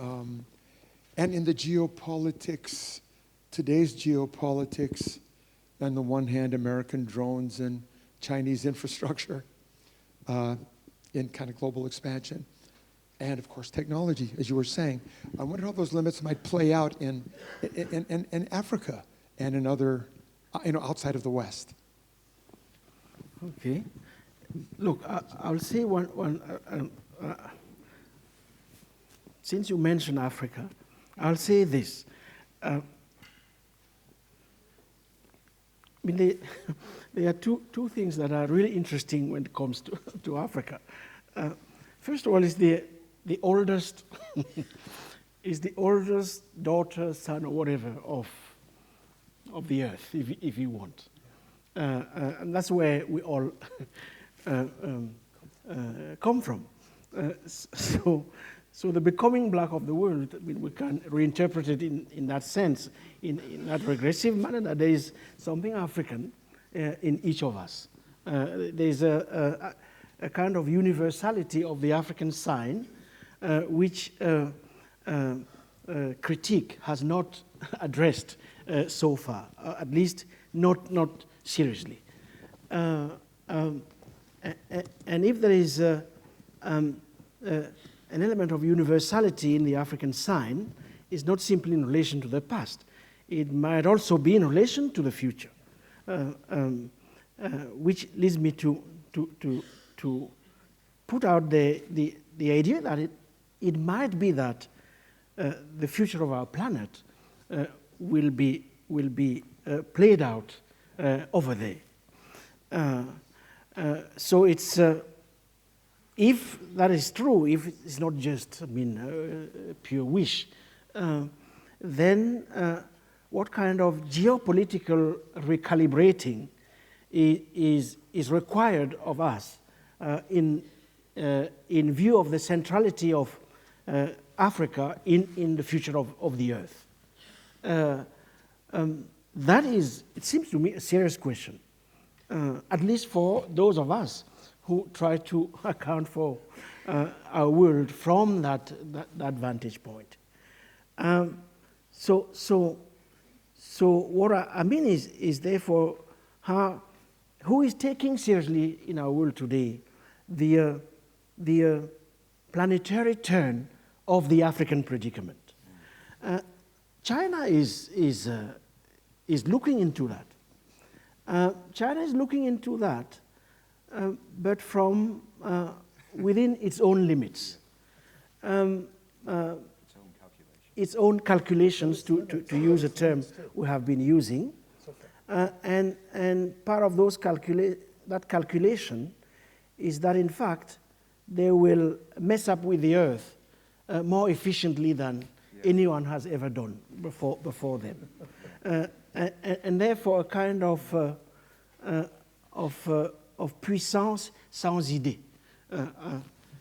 the geopolitics today's geopolitics, on the one hand, American drones and Chinese infrastructure in kind of global expansion, and of course technology, as you were saying. I wonder how those limits might play out in Africa and in other, outside of the West. Okay. Look, I'll say since you mentioned Africa, I'll say this. I mean, there are two things that are really interesting when it comes to Africa. First of all, is the oldest is the oldest daughter, son, or whatever of the earth, if you want, and that's where we all come from. So the becoming black of the world, I mean, we can reinterpret it in that sense, in that regressive manner, that there is something African in each of us. There's a kind of universality of the African sign, which critique has not addressed so far, at least not seriously. And if there is an element of universality in the African sign, is not simply in relation to the past. It might also be in relation to the future, which leads me to put out the idea that it might be that the future of our planet will be played out over there. So it's. If that is true, if it's not just, pure wish, then what kind of geopolitical recalibrating is required of us in view of the centrality of Africa in the future of the Earth? That is, it seems to me, a serious question, at least for those of us who try to account for our world from that vantage point. So what I mean is therefore who is taking seriously in our world today the planetary turn of the African predicament? China is looking into that. China is looking into that. But from within its own limits, its own calculations, to use a term we have been using, and part of those that calculation is that in fact they will mess up with the earth more efficiently than anyone has ever done before them, and therefore a kind of puissance sans idée.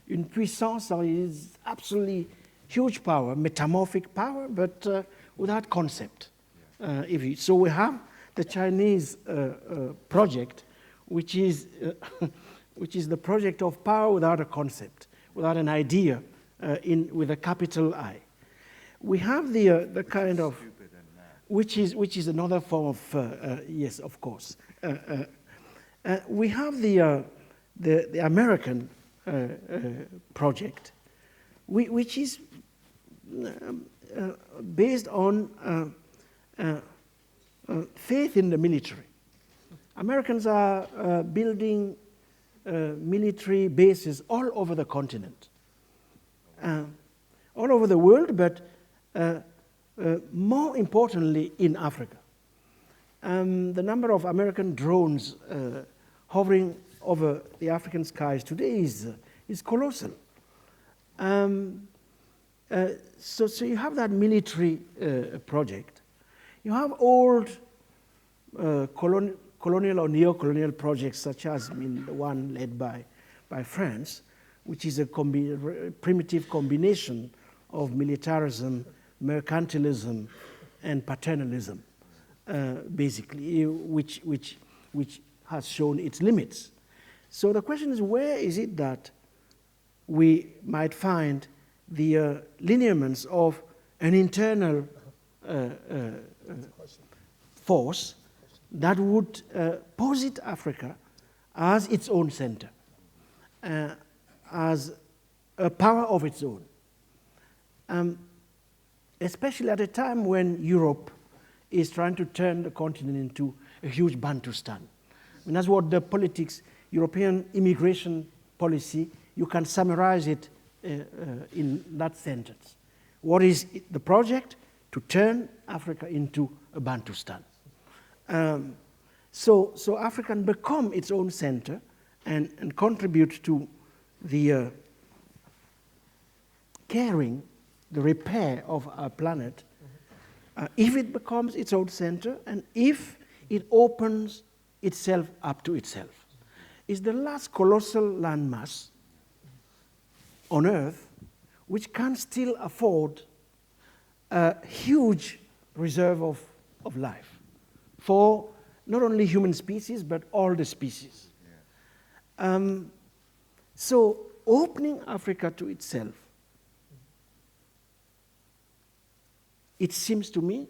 Une puissance that is absolutely huge power, metamorphic power, but without concept. So we have the Chinese project, which is the project of power without a concept, without an idea, with a capital I. We have the kind of, which is another form of yes, of course. We have the American project, which is based on faith in the military. Americans are building military bases all over the continent, all over the world, but more importantly in Africa. The number of American drones hovering over the African skies today is colossal. So you have that military project. You have old colonial or neo-colonial projects, such as the one led by France, which is a primitive combination of militarism, mercantilism, and paternalism. Basically, which has shown its limits. So the question is, where is it that we might find the lineaments of an internal force that would posit Africa as its own center, as a power of its own. Especially at a time when Europe is trying to turn the continent into a huge Bantustan. And that's what the politics, European immigration policy, you can summarize it in that sentence. What is the project? To turn Africa into a Bantustan. So Africa can become its own center and contribute to the caring, the repair of our planet, if it becomes its own center and if it opens itself up to itself. It's the last colossal landmass on Earth which can still afford a huge reserve of life for not only human species, but all the species. Yeah. So opening Africa to itself, it seems to me,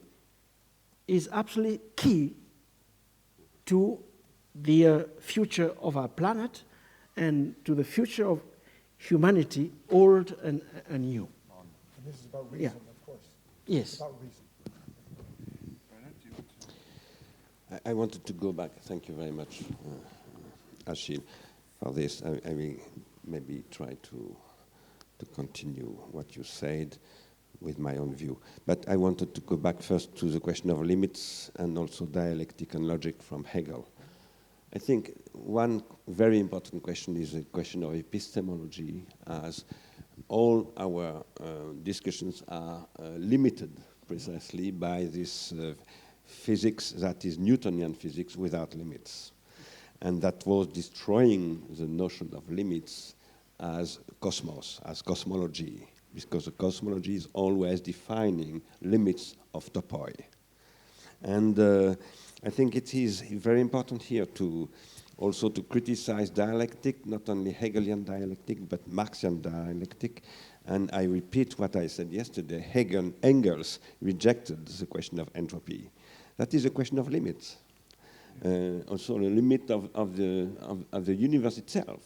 is absolutely key to the future of our planet and to the future of humanity, old and new. And this is about reason, of course. Yes. About reason. I wanted to go back. Thank you very much, Achille, for this. I will maybe try to continue what you said with my own view. But I wanted to go back first to the question of limits and also dialectic and logic from Hegel. I think one very important question is the question of epistemology, as all our discussions are limited precisely by this physics that is Newtonian physics without limits. And that was destroying the notion of limits as cosmos, as cosmology, because the cosmology is always defining limits of topoi. And I think it is very important here to also to criticize dialectic, not only Hegelian dialectic, but Marxian dialectic. And I repeat what I said yesterday, Engels rejected the question of entropy. That is a question of limits. Also the limit of the universe itself,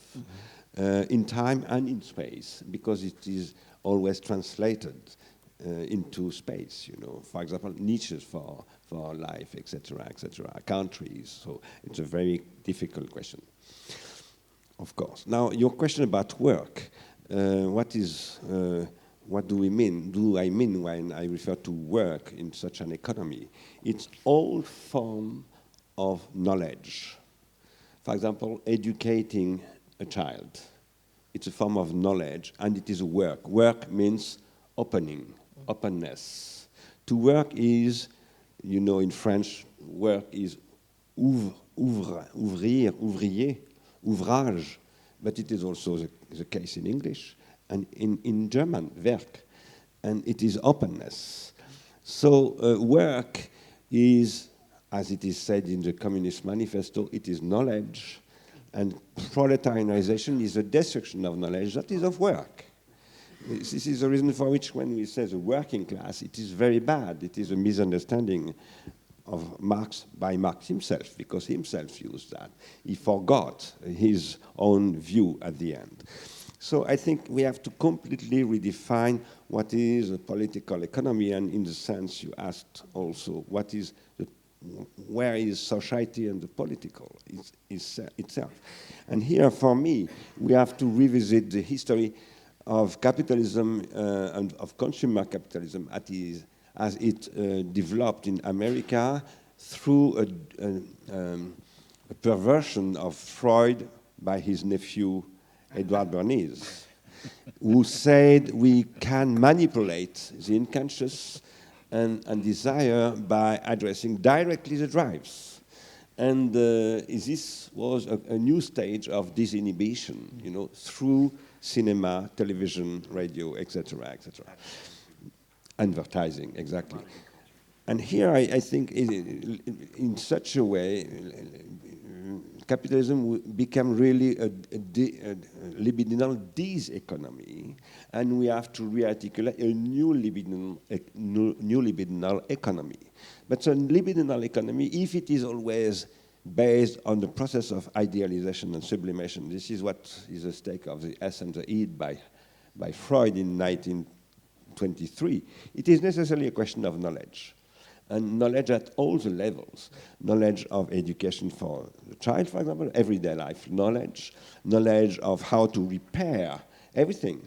in time and in space, because it is always translated into space, you know. For example, niches for life, etc., countries. So it's a very difficult question, of course. Now, your question about work, what do we mean? Do I mean when I refer to work in such an economy? It's all form of knowledge. For example, educating a child. It's a form of knowledge, and it is work. Work means opening, openness. To work is, you know, in French, work is ouvrir, ouvrier, ouvrage, but it is also the case in English, and in German, Werk, and it is openness. So work is, as it is said in the Communist Manifesto, it is knowledge, and proletarianization is a destruction of knowledge that is of work. This is the reason for which when we say the working class, it is very bad. It is a misunderstanding of Marx by Marx himself, because he himself used that. He forgot his own view at the end. So I think we have to completely redefine what is a political economy, and in the sense you asked also, where is society and the political itself? And here, for me, we have to revisit the history of capitalism and of consumer capitalism as it developed in America through a perversion of Freud by his nephew Edward Bernays, who said we can manipulate the unconscious and desire by addressing directly the drives. And this was a new stage of disinhibition, you know, through cinema, television, radio, etc., etc. Advertising, exactly. And here I think in such a way, capitalism became really a libidinal economy, and we have to rearticulate a new libidinal economy. But a libidinal economy, if it is always based on the process of idealization and sublimation, this is what is the stake of the S and the id by Freud in 1923, it is necessarily a question of knowledge. And knowledge at all the levels. Knowledge of education for the child, for example, everyday life knowledge, knowledge of how to repair everything,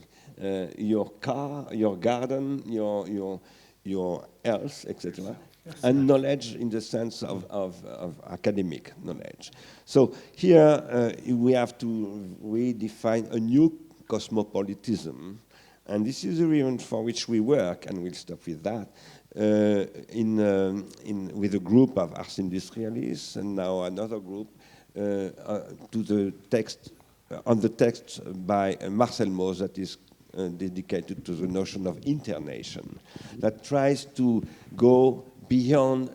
your car, your garden, your health, etc. And knowledge in the sense of academic knowledge. So here we have to redefine a new cosmopolitism, and this is the reason for which we work, and we'll stop with that, with a group of Ars Industrialis, and now another group to the text, on the text by Marcel Mauss that is dedicated to the notion of internation, that tries to go beyond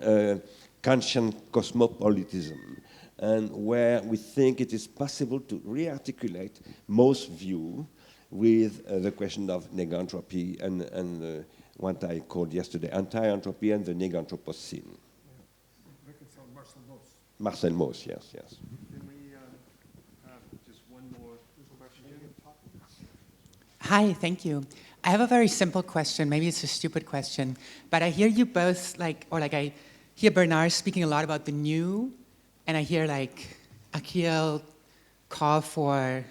Kantian cosmopolitism, and where we think it is possible to rearticulate Mauss' view with the question of negantropy and what I called yesterday anti-entropy and the neganthropocene. Reconcile Marcel Mauss. Marcel Mauss, yes, yes. Can we have just one more question? Hi, thank you. I have a very simple question. Maybe it's a stupid question, but I hear you both I hear Bernard speaking a lot about the new, and I hear Achille call for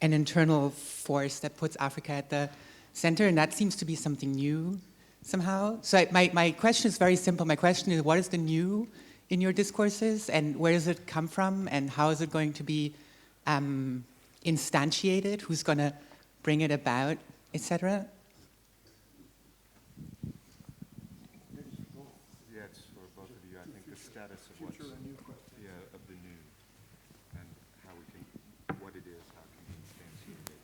an internal force that puts Africa at the center, and that seems to be something new somehow. So my question is very simple. My question is, what is the new in your discourses, and where does it come from, and how is it going to be instantiated? Who's going to bring it about, etc.? Yeah, it's for both of you. I think the status of what's of the new, and how we can, what it is, how can it be instantiated,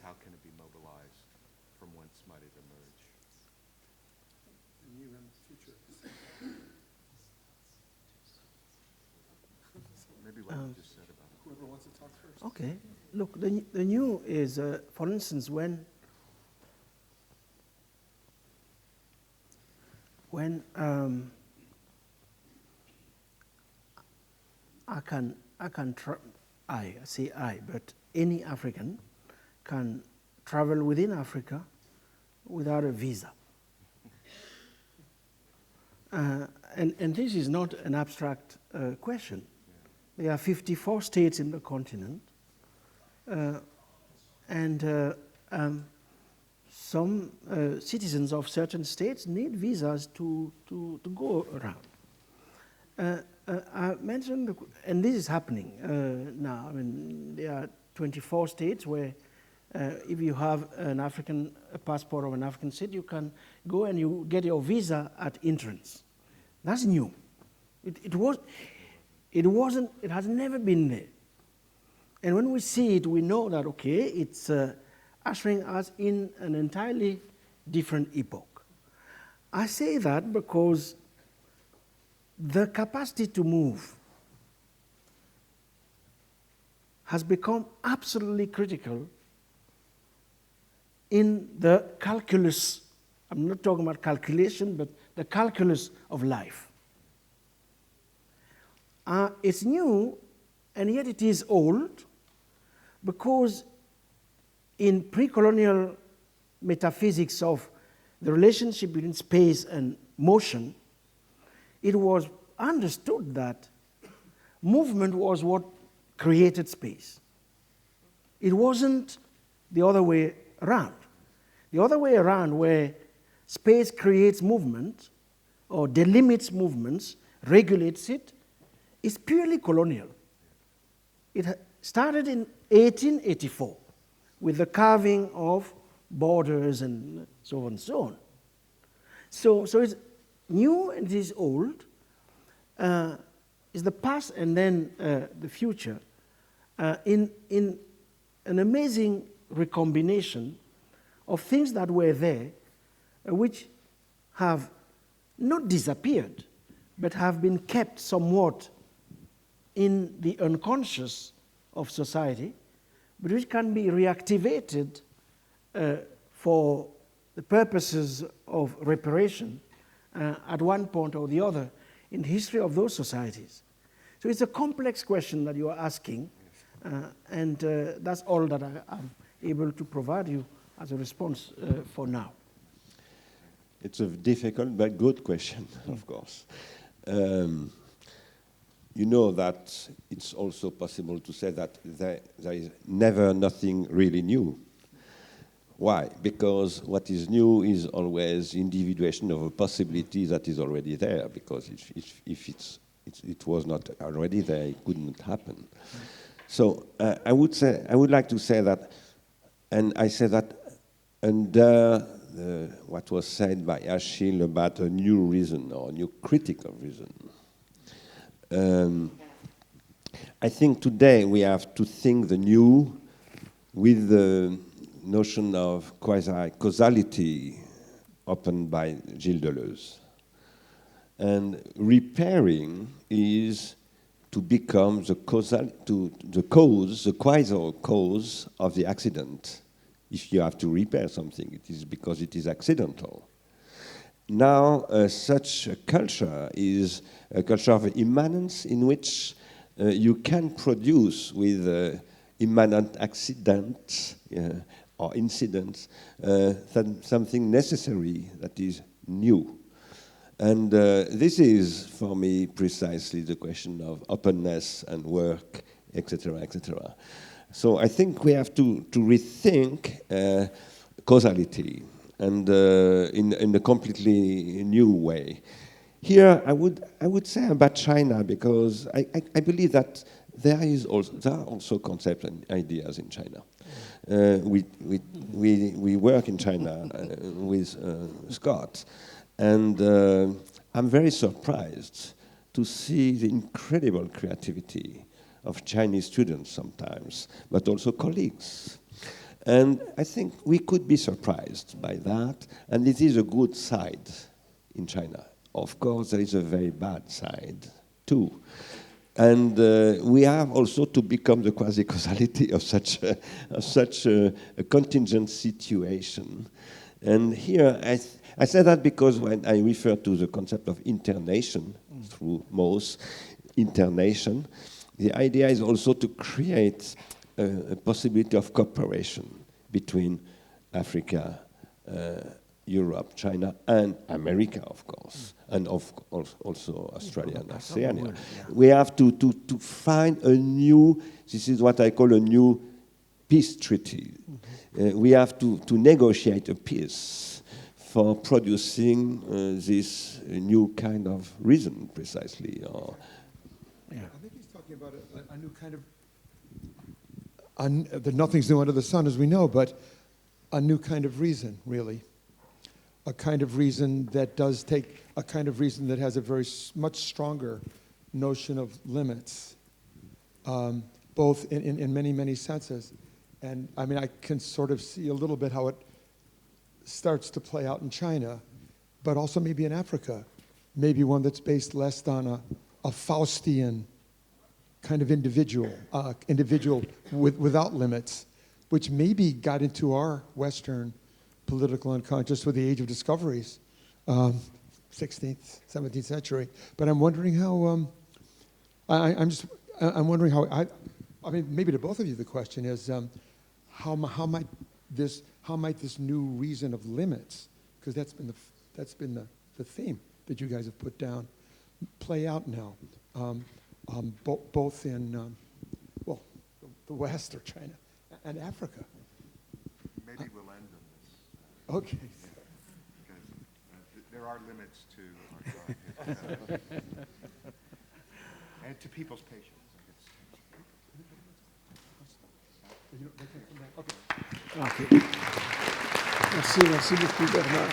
how can it be mobilized from whence might it emerge. The new and the future. Maybe what you just said about it. Whoever wants to talk first. Okay. Look, the new is, for instance, when I say I, but any African can travel within Africa without a visa. And this is not an abstract question. There are 54 states in the continent, and some citizens of certain states need visas to go around. I mentioned, and this is happening now. I mean, there are 24 states where if you have a passport of an African state, you can go and you get your visa at entrance. That's new. It has never been there. And when we see it, we know that, okay, it's ushering us in an entirely different epoch. I say that because the capacity to move has become absolutely critical in the calculus. I'm not talking about calculation, but the calculus of life. It's new, and yet it is old, because in pre-colonial metaphysics of the relationship between space and motion, it was understood that movement was what created space. It wasn't the other way around. The other way around, where space creates movement or delimits movements, regulates it, is purely colonial. It started in 1884 with the carving of borders and so on and so on. So it's new and it is old. Is the past and then the future in an amazing recombination of things that were there, which have not disappeared, but have been kept somewhat in the unconscious of society, but which can be reactivated for the purposes of reparation at one point or the other in the history of those societies. So it's a complex question that you are asking, and that's all that I'm able to provide you as a response for now. It's a difficult but good question, of course. You know that it's also possible to say that there is never nothing really new. Why? Because what is new is always individuation of a possibility that is already there, because if it was not already there, it couldn't happen. So I would like to say that, and I say that under what was said by Achille about a new reason or a new critical reason. I think today we have to think the new with the notion of quasi-causality opened by Gilles Deleuze. And repairing is to become the quasi cause of the accident. If you have to repair something, it is because it is accidental. Now, such a culture is a culture of immanence in which you can produce with immanent accidents or incidents something necessary that is new. And this is, for me, precisely the question of openness and work, etc., etc. So I think we have to rethink causality and in a completely new way. Here, I would say about China, because I believe that there are also concepts and ideas in China. We work in China with Scott, and I'm very surprised to see the incredible creativity of Chinese students sometimes, but also colleagues. And I think we could be surprised by that, and it is a good side in China. Of course, there is a very bad side, too. And we have also to become the quasi-causality of such a contingent situation. And here, I say that because when I refer to the concept of internation, through Mauss, internation, the idea is also to create a possibility of cooperation between Africa, Europe, China, and America, of course, and also Australia and Oceania. We have to find a new, this is what I call a new peace treaty. We have to negotiate a peace for producing this new kind of reason, precisely. I think he's talking about a new kind of, that nothing's new under the sun, as we know, but a new kind of reason, really. A kind of reason that does take, a kind of reason that has a very much stronger notion of limits, both in many, many senses. And I mean, I can sort of see a little bit how it starts to play out in China, but also maybe in Africa. Maybe one that's based less on a Faustian kind of individual without limits, which maybe got into our Western political unconscious with the age of discoveries, 16th, 17th century. But I'm wondering how, I'm wondering how, I mean, maybe to both of you the question is, how might this new reason of limits, because that's been the theme that you guys have put down, play out now, both in well, the West or China and Africa. Maybe we'll end on this. Okay. Because there are limits to our time. And to people's patience. Okay. Merci beaucoup, Bernard.